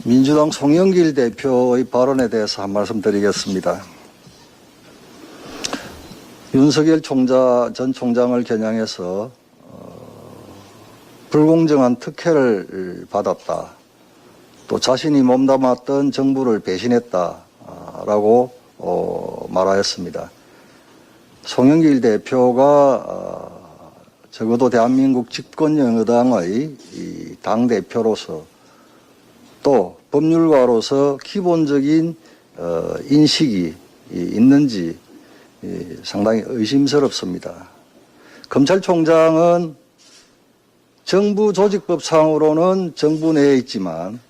민주당 송영길 대표의 발언에 대해서 한 말씀 드리겠습니다. 윤석열 전 총장을 겨냥해서 불공정한 특혜를 받았다. 또 자신이 몸담았던 정부를 배신했다라고 말하였습니다. 송영길 대표가 적어도 대한민국 집권여당의 당대표로서 또 법률가로서 기본적인 인식이 있는지 상당히 의심스럽습니다. 검찰총장은 정부 조직법상으로는 정부 내에 있지만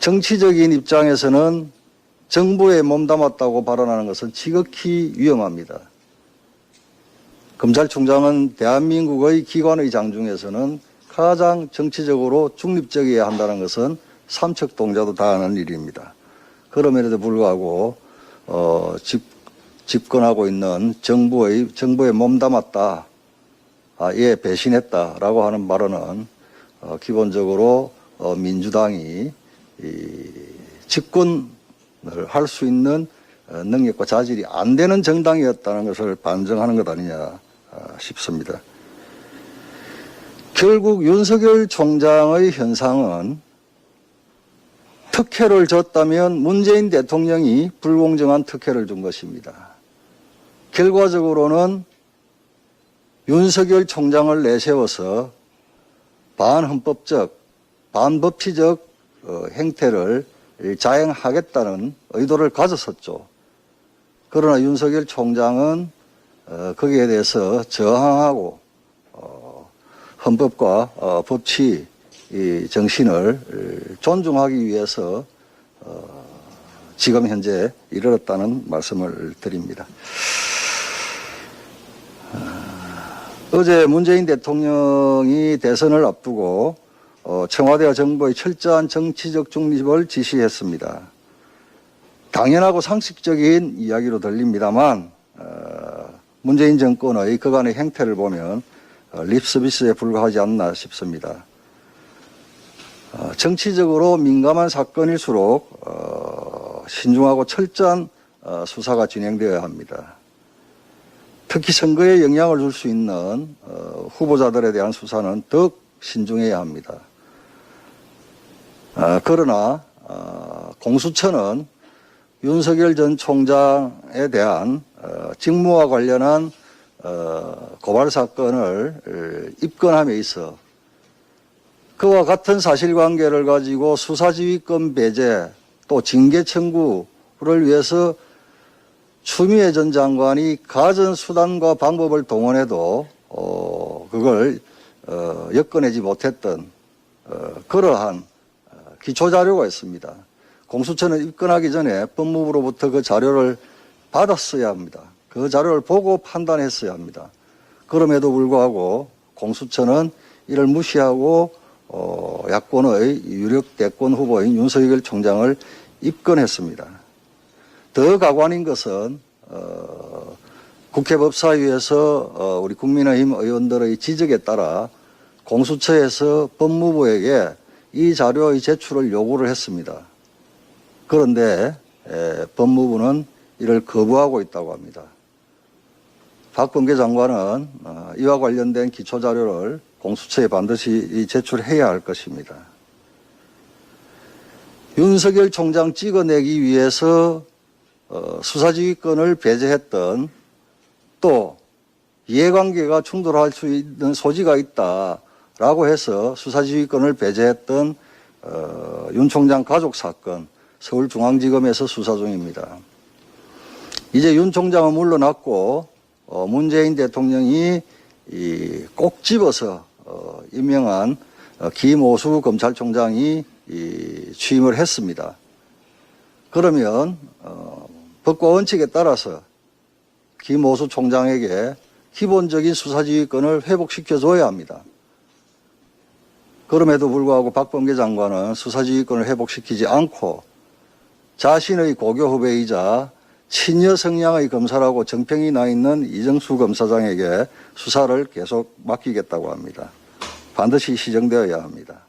정치적인 입장에서는 정부에 몸담았다고 발언하는 것은 지극히 위험합니다. 검찰총장은 대한민국의 기관의 장 중에서는 가장 정치적으로 중립적이어야 한다는 것은 삼척동자도 다 아는 일입니다. 그럼에도 불구하고 집권하고 있는 정부에 몸담았다, 예, 배신했다라고 하는 발언은 기본적으로 민주당이 집권을 할 수 있는 능력과 자질이 안 되는 정당이었다는 것을 반증하는 것 아니냐 싶습니다. 결국 윤석열 총장의 현상은 특혜를 줬다면 문재인 대통령이 불공정한 특혜를 준 것입니다. 결과적으로는 윤석열 총장을 내세워서 반헌법적, 반법치적 행태를 자행하겠다는 의도를 가졌었죠. 그러나 윤석열 총장은 거기에 대해서 저항하고 헌법과 법치 정신을 존중하기 위해서 지금 현재 이르렀다는 말씀을 드립니다. 어제 문재인 대통령이 대선을 앞두고 청와대와 정부의 철저한 정치적 중립을 지시했습니다. 당연하고 상식적인 이야기로 들립니다만 문재인 정권의 그간의 행태를 보면 립서비스에 불과하지 않나 싶습니다. 정치적으로 민감한 사건일수록 신중하고 철저한 수사가 진행되어야 합니다. 특히 선거에 영향을 줄 수 있는 후보자들에 대한 수사는 더욱 신중해야 합니다. 그러나 공수처는 윤석열 전 총장에 대한 직무와 관련한 고발 사건을 입건함에 있어 그와 같은 사실관계를 가지고 수사지휘권 배제 또 징계 청구를 위해서 추미애 전 장관이 가진 수단과 방법을 동원해도 그걸 엮어내지 못했던 그러한 기초자료가 있습니다. 공수처는 입건하기 전에 법무부로부터 그 자료를 받았어야 합니다. 그 자료를 보고 판단했어야 합니다. 그럼에도 불구하고 공수처는 이를 무시하고 야권의 유력 대권 후보인 윤석열 총장을 입건했습니다. 더 가관인 것은 국회 법사위에서 우리 국민의힘 의원들의 지적에 따라 공수처에서 법무부에게 이 자료의 제출을 요구를 했습니다. 그런데 법무부는 이를 거부하고 있다고 합니다. 박범계 장관은 이와 관련된 기초자료를 공수처에 반드시 제출해야 할 것입니다. 윤석열 총장 찍어내기 위해서 수사지휘권을 배제했던 또 이해관계가 충돌할 수 있는 소지가 있다라고 해서 수사지휘권을 배제했던 윤 총장 가족 사건 서울중앙지검에서 수사 중입니다. 이제 윤 총장은 물러났고 문재인 대통령이 꼭 집어서 임명한 김오수 검찰총장이 취임을 했습니다. 그러면 법과 원칙에 따라서 김오수 총장에게 기본적인 수사지휘권을 회복시켜줘야 합니다. 그럼에도 불구하고 박범계 장관은 수사지휘권을 회복시키지 않고 자신의 고교 후배이자 친여 성향의 검사라고 정평이 나 있는 이정수 검사장에게 수사를 계속 맡기겠다고 합니다. 반드시 시정되어야 합니다.